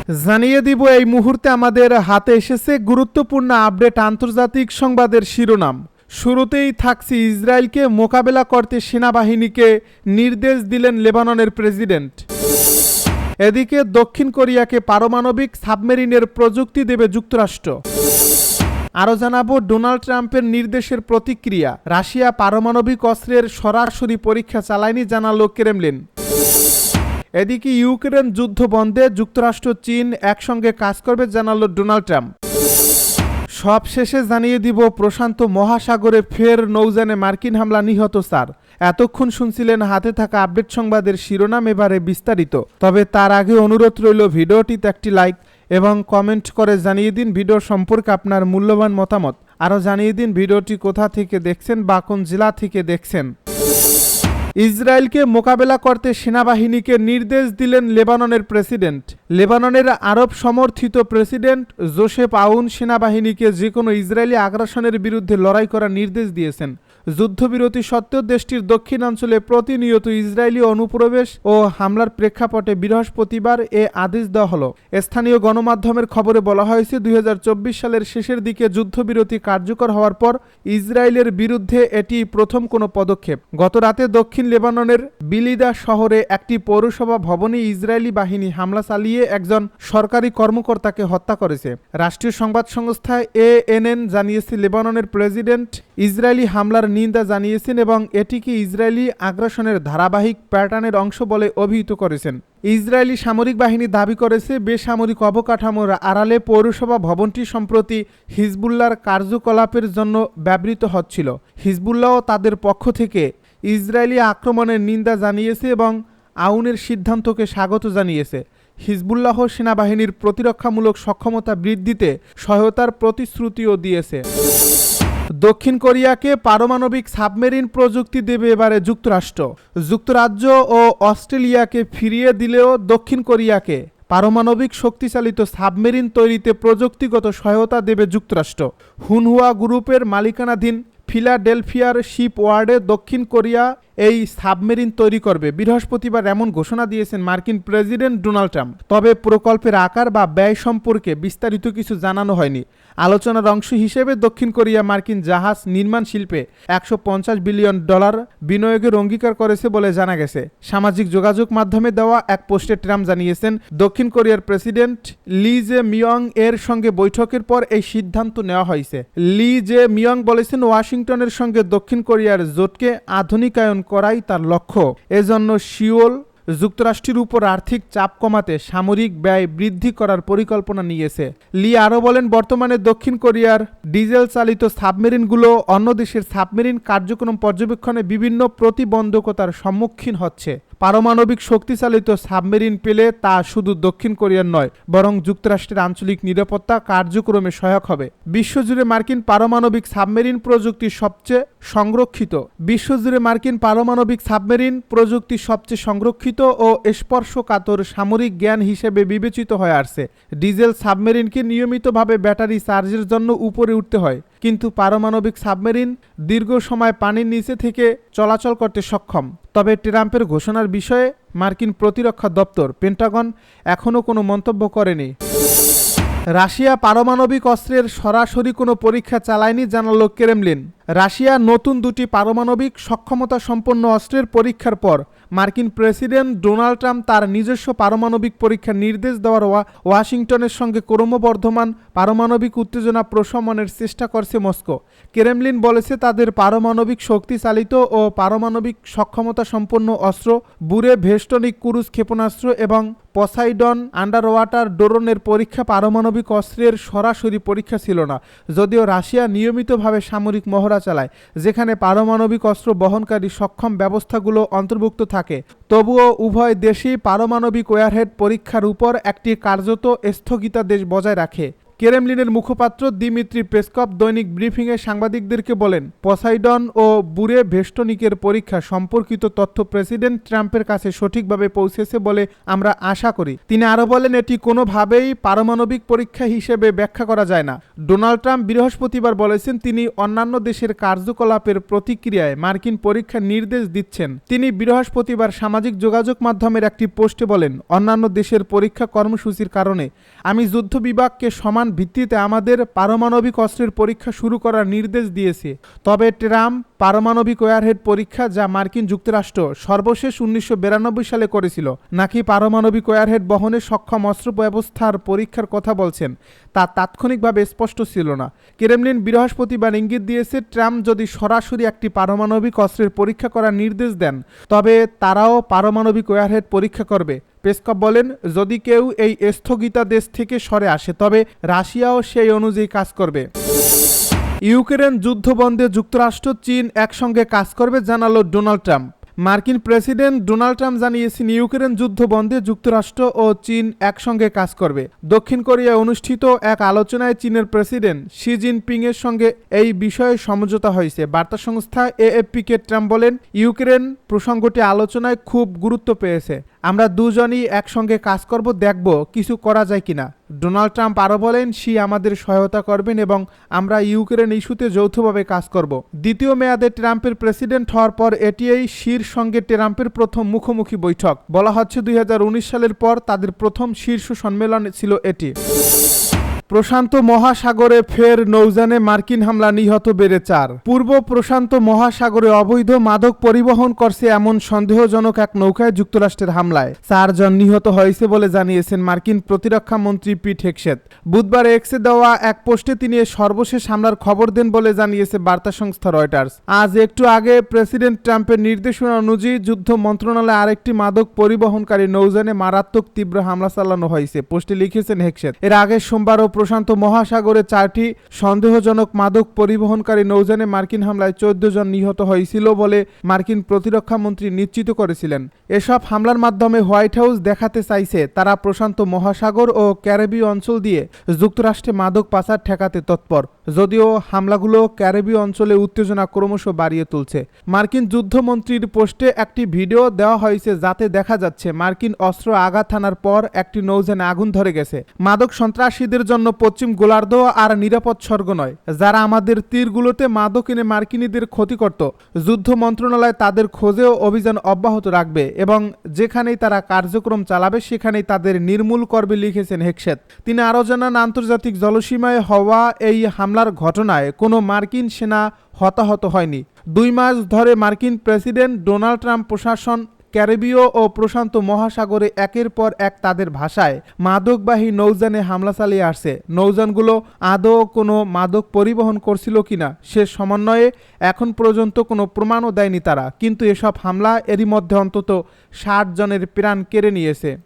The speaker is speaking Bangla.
জানিয়ে দিব এই মুহূর্তে আমাদের হাতে এসেছে গুরুত্বপূর্ণ আপডেট আন্তর্জাতিক সংবাদের শিরোনাম। শুরুতেই থাকছে ইসরায়েলকে মোকাবেলা করতে সেনাবাহিনীকে নির্দেশ দিলেন লেবাননের প্রেসিডেন্ট। এদিকে দক্ষিণ কোরিয়াকে পারমাণবিক সাবমেরিনের প্রযুক্তি দেবে যুক্তরাষ্ট্র। আরও জানাবো ডোনাল্ড ট্রাম্পের নির্দেশের প্রতিক্রিয়া। রাশিয়া পারমাণবিক অস্ত্রের সরাসরি পরীক্ষা চালায়নি জানালো ক্রেমলিন। এদিকে ইউক্রেন যুদ্ধ বন্ধে যুক্তরাষ্ট্র চীন একসঙ্গে কাজ করবে জানালো ডোনাল্ড ট্রাম্প। সব শেষে জানিয়ে দিব প্রশান্ত মহাসাগরে ফের নৌযানে মার্কিন হামলা, নিহত 4। এতক্ষণ শুনছিলেন হাতে থাকা আপডেট সংবাদের শিরোনাম, এবারে বিস্তারিত। তবে তার আগে অনুরোধ রইল ভিডিওটিতে একটি লাইক এবং কমেন্ট করে জানিয়ে দিন ভিডিও সম্পর্কে আপনার মূল্যবান মতামত। আরও জানিয়ে দিন ভিডিওটি কোথা থেকে দেখছেন বা কোন জেলা থেকে দেখছেন। ইসরায়েলকে মোকাবেলা করতে সেনাবাহিনীকে নির্দেশ দিলেন লেবাননের প্রেসিডেন্ট। লেবাননের আরব সমর্থিত প্রেসিডেন্ট জোসেফ আউন সেনাবাহিনীকে যে কোনো ইসরায়েলি আগ্রাসনের বিরুদ্ধে লড়াই করার নির্দেশ দিয়েছেন। যুদ্ধবিরতি সত্ত্বেও দেশটির দক্ষিণাঞ্চলে প্রতিনিয়ত ইসরায়েলি অনুপ্রবেশ ও হামলার প্রেক্ষাপটে বৃহস্পতিবার এ আদেশ দেওয়া হলো। স্থানীয় গণমাধ্যমের খবরে বলা হয়েছে 2024 সালের শেষের দিকে যুদ্ধবিরতি কার্যকর হওয়ার পর ইসরায়েলের বিরুদ্ধে এটি প্রথম কোনো পদক্ষেপ। গত রাতে দক্ষিণ লেবাননের বিলিদা শহরে একটি পৌরসভা ভবনে ইসরায়েলি বাহিনী হামলা চালিয়ে একজন সরকারি কর্মকর্তাকে হত্যা করেছে। রাষ্ট্রীয় সংবাদ সংস্থা ANN জানিয়েছে লেবাননের প্রেসিডেন্ট ইসরায়েলি হামলার নিন্দা জানিয়েছেন এবং এটিকে ইসরায়েলি আগ্রাসনের ধারাবাহিক প্যাটার্নের অংশ বলে অভিহিত করেছেন। ইসরায়েলি সামরিক বাহিনী দাবি করেছে বেসামরিক অবকাঠামোর আড়ালে পৌরসভা ভবনটি সম্প্রতি হিজবুল্লাহর কার্যকলাপের জন্য ব্যবহৃত হচ্ছিল। হিজবুল্লাহও তাদের পক্ষ থেকে ইসরায়েলি আক্রমণের নিন্দা জানিয়েছে এবং আউনের সিদ্ধান্তকে স্বাগত জানিয়েছে। হিজবুল্লাহ সেনাবাহিনীর প্রতিরক্ষামূলক সক্ষমতা বৃদ্ধিতে সহায়তার প্রতিশ্রুতিও দিয়েছে। দক্ষিণ কোরিয়াকে পারমাণবিক সাবমেরিন প্রযুক্তি দেবে এবারে যুক্তরাষ্ট্র। যুক্তরাজ্য ও অস্ট্রেলিয়াকে ফিরিয়ে দিলেও দক্ষিণ কোরিয়াকে পারমাণবিক শক্তিচালিত সাবমেরিন তৈরিতে প্রযুক্তিগত সহায়তা দেবে যুক্তরাষ্ট্র। হুনহুয়া গ্রুপের মালিকানাধীন ফিলাডেলফিয়ার শিপ ওয়ার্ডে দক্ষিণ কোরিয়া এই সাবমেরিন তৈরি করবে। বৃহস্পতিবার এমন ঘোষণা দিয়েছেন মার্কিন প্রেসিডেন্ট ডোনাল্ড ট্রাম্প। তবে প্রকল্পের আকার বা ব্যয় সম্পর্কে বিস্তারিত কিছু জানানো হয়নি। আলোচনার অংশ হিসেবে দক্ষিণ কোরিয়া মার্কিন জাহাজ নির্মাণ শিল্পে $150 বিলিয়ন বিনিয়োগের অঙ্গীকার করেছে বলে জানা গেছে। সামাজিক যোগাযোগ মাধ্যমে দেওয়া এক পোস্টে ট্রাম্প জানিয়েছেন দক্ষিণ কোরিয়ার প্রেসিডেন্ট লি জে মিয়ং এর সঙ্গে বৈঠকের পর এই সিদ্ধান্ত নেওয়া হয়েছে। লি জে মিয়ং বলেছেন ওয়াশিংটনের সঙ্গে দক্ষিণ কোরিয়ার জোটকে আধুনিকায়ন করাই তার লক্ষ্য। এজন্য সিওল যুক্তরাষ্ট্রের উপর আর্থিক চাপ কমাতে সামরিক ব্যয় বৃদ্ধি করার পরিকল্পনা নিয়েছে। লি আরও বলেন বর্তমানে দক্ষিণ কোরিয়ার ডিজেল চালিত সাবমেরিনগুলো অন্য দেশের সাবমেরিন কার্যক্রম পর্যবেক্ষণে বিভিন্ন প্রতিবন্ধকতার সম্মুখীন হচ্ছে। পারমাণবিক শক্তিচালিত সাবমেরিন পেলে তা শুধু দক্ষিণ কোরিয়ার নয় বরং যুক্তরাষ্ট্রের আঞ্চলিক নিরাপত্তা কার্যক্রমে সহায়ক হবে। বিশ্বজুড়ে মার্কিন পারমাণবিক সাবমেরিন প্রযুক্তি সবচেয়ে সংরক্ষিত। বিশ্বজুড়ে মার্কিন পারমাণবিক সাবমেরিন প্রযুক্তি সবচেয়ে সংরক্ষিত ও স্পর্শকাতর সামরিক জ্ঞান হিসেবে বিবেচিত হয়ে আসছে। ডিজেল সাবমেরিনকে নিয়মিতভাবে ব্যাটারি চার্জের জন্য উপরে উঠতে হয়, কিন্তু পারমাণবিক সাবমেরিন দীর্ঘ সময় পানির নিচে থেকে চলাচল করতে সক্ষম। তবে ট্রাম্পের ঘোষণার বিষয়ে মার্কিন প্রতিরক্ষা দপ্তর পেন্টাগন এখনও কোনো মন্তব্য করেনি। রাশিয়া পারমাণবিক অস্ত্রের সরাসরি কোনো পরীক্ষা চালায়নি জানালো ক্রেমলিন। রাশিয়া নতুন দুটি পারমাণবিক সক্ষমতা সম্পন্ন অস্ত্রের পরীক্ষার পর মার্কিন প্রেসিডেন্ট ডোনাল্ড ট্রাম্প তার নিজস্ব পারমাণবিক পরীক্ষার নির্দেশ দেওয়ার ওয়াশিংটনের সঙ্গে ক্রমবর্ধমান পারমাণবিক উত্তেজনা প্রশমনের চেষ্টা করছে মস্কো। ক্রেমলিন বলেছে তাদের পারমাণবিক শক্তিচালিত ও পারমাণবিক সক্ষমতা সম্পন্ন অস্ত্র বুরে ভেস্টনিক ক্রুজ ক্ষেপণাস্ত্র এবং পসাইডন আন্ডার ওয়াটার ড্রোনের পরীক্ষা পারমাণবিক অস্ত্রের সরাসরি পরীক্ষা ছিল না। যদিও রাশিয়া নিয়মিতভাবে সামরিক মহড়া চালায় যেখানে পারমাণবিক অস্ত্র বহনকারী সক্ষম ব্যবস্থাগুলো অন্তর্ভুক্ত থাকে, তবুও উভয় দেশই পারমাণবিক ওয়ারহেড পরীক্ষার উপর একটি কার্যত স্থগিতাদেশ বজায় রাখে। ক্রেমলিনের মুখপাত্র দিমিত্রি পেসকভ দৈনিক ব্রিফিংয়ে সাংবাদিকদেরকে বলেন, পসাইডন ও বুরে ভেস্টনিকের পরীক্ষা সম্পর্কিত তথ্য প্রেসিডেন্ট ট্রাম্পের কাছে সঠিকভাবে পৌঁছেছে বলে আমরা আশা করি। তিনি আরও বলেন, এটি কোনোভাবেই পারমাণবিক পরীক্ষা হিসেবে ব্যাখ্যা করা যায় না। ডোনাল্ড ট্রাম্প বৃহস্পতিবার বলেছেন তিনি অন্যান্য দেশের কার্যকলাপের প্রতিক্রিয়ায় মার্কিন পরীক্ষার নির্দেশ দিচ্ছেন। তিনি বৃহস্পতিবার সামাজিক যোগাযোগ মাধ্যমের একটি পোস্টে বলেন, অন্যান্য দেশের পরীক্ষা কর্মসূচির কারণে আমি যুদ্ধ বিভাগকে সমান ভিত্তিতে আমাদের পারমাণবিক অস্ত্রের পরীক্ষা শুরু করার নির্দেশ দিয়েছে। তবে ট্রাম্প পারমাণবিক ওয়ারহেড পরীক্ষা, যা মার্কিন যুক্তরাষ্ট্র সর্বশেষ 1992 সালে করেছিল, নাকি পারমাণবিক ওয়ারহেড বহনে সক্ষম অস্ত্র ব্যবস্থার পরীক্ষার কথা বলছেন, তা তাৎক্ষণিকভাবে স্পষ্ট ছিল না। ক্রেমলিন বৃহস্পতিবার ইঙ্গিত দিয়েছে, ট্রাম্প যদি সরাসরি একটি পারমাণবিক অস্ত্রের পরীক্ষা করার নির্দেশ দেন, তবে তারাও পারমাণবিক ওয়ারহেড পরীক্ষা করবে। পেসকভ বলেন, যদি কেউ এই স্থগিতাদেশ থেকে সরে আসে, তবে রাশিয়াও সেই অনুযায়ী কাজ করবে। ইউক্রেন যুদ্ধ বন্ধে যুক্তরাষ্ট্র চীন একসঙ্গে কাজ করবে জানালো ডোনাল্ড ট্রাম্প। মার্কিন প্রেসিডেন্ট ডোনাল্ড ট্রাম্প জানিয়েছেন, ইউক্রেন যুদ্ধ বন্ধে যুক্তরাষ্ট্র ও চীন একসঙ্গে কাজ করবে। দক্ষিণ কোরিয়ায় অনুষ্ঠিত এক আলোচনায় চীনের প্রেসিডেন্ট শি জিনপিং এর সঙ্গে এই বিষয়ে সমঝোতা হয়েছে। বার্তা সংস্থা এএফপিকে ট্রাম্প বলেন, ইউক্রেন প্রসঙ্গটি আলোচনায় খুব গুরুত্ব পেয়েছে। আমরা দুজনই একসঙ্গে কাজ করব, দেখব কিছু করা যায় কিনা। ডোনাল্ড ট্রাম্প আরও বলেন, শি আমাদের সহায়তা করবেন এবং আমরা ইউক্রেন ইস্যুতে যৌথভাবে কাজ করব। দ্বিতীয় মেয়াদে ট্রাম্পের প্রেসিডেন্ট হওয়ার পর এটিই শির সঙ্গে ট্রাম্পের প্রথম মুখোমুখি বৈঠক। বলা হচ্ছে 2019 সালের পর তাদের প্রথম শীর্ষ সম্মেলন ছিল এটি। প্রশান্ত মহাসাগরে ফের নৌযানে মার্কিন হামলা, নিহত বেড়ে 4। পূর্ব প্রশান্ত মহাসাগরে অবৈধ মাদক পরিবহন করছে এমন সন্দেহজনক এক নৌকায় যুক্তরাষ্ট্রের হামলায় 4 জন নিহত হয়েছে বলে জানিয়েছেন মার্কিন প্রতিরক্ষা মন্ত্রী পিট হেগসেথ। বুধবার এক্সে দেওয়া এক পোস্টে তিনি সর্বশেষ হামলার খবর দেন বলে জানিয়েছে বার্তা সংস্থা রয়টার্স। আজ একটু আগে প্রেসিডেন্ট ট্রাম্পের নির্দেশনা অনুযায়ী যুদ্ধ মন্ত্রণালয়ে আরেকটি মাদক পরিবহনকারী নৌযানে মারাত্মক তীব্র হামলা চালানো হয়েছে, পোস্টে লিখেছেন হেগসেথ। এর আগে সোমবার প্রশান্ত মহাসাগরে 4টি সন্দেহজনক মাদক পরিবহনকারী নৌযানে মার্কিন হামলায় 14 জন নিহত হয়েছিল বলে মার্কিন প্রতিরক্ষা মন্ত্রী নিশ্চিত করেছিলেন। এসব হামলার মাধ্যমে হোয়াইট হাউস দেখাতে চাইছে তারা প্রশান্ত মহাসাগর ও ক্যারিবীয় অঞ্চল দিয়ে যুক্তরাষ্ট্রে মাদক পাচার ঠেকাতে তৎপর, যদিও হামলাগুলো ক্যারিবীয় অঞ্চলে উত্তেজনা ক্রমশ বাড়িয়ে তুলছে। মার্কিন যুদ্ধমন্ত্রীর পোস্টে একটি ভিডিও দেওয়া হয়েছে যাতে দেখা যাচ্ছে মার্কিন অস্ত্র আঘাত হানার পর একটি নৌযানে আগুন ধরে গেছে। মাদক সন্ত্রাসীদের জন্য পশ্চিম গোলার্ধ আর নিরাপদ স্বর্গ নয়, যারা আমাদের তীরগুলোতে মাদক এনে মার্কিনীদের ক্ষতি করত। যুদ্ধ মন্ত্রণালয় তাদের খোঁজেও অভিযান অব্যাহত রাখবে এবং যেখানেই তারা কার্যক্রম চালাবে সেখানেই তাদের নির্মূল করবে, লিখেছেন হেগসেথ। তিনি আরও জানান, আন্তর্জাতিক জলসীমায় হওয়া এই হামলার ঘটনায় কোনো মার্কিন সেনা হতাহত হয়নি। 2 মাস ধরে মার্কিন প্রেসিডেন্ট ডোনাল্ড ট্রাম্প প্রশাসন ক্যারিবীয় ও প্রশান্ত মহাসাগরে একের পর এক তাদের ভাষায় মাদকবাহী নৌযানে হামলা চালিয়ে আসছে। নৌযানগুলো আদৌ কোনো মাদক পরিবহন করছিল কিনা সে সমন্বয়ে এখন পর্যন্ত কোনো প্রমাণও দেয়নি তারা, কিন্তু এসব হামলা এরই মধ্যে অন্তত 60 জনের প্রাণ কেড়ে নিয়েছে।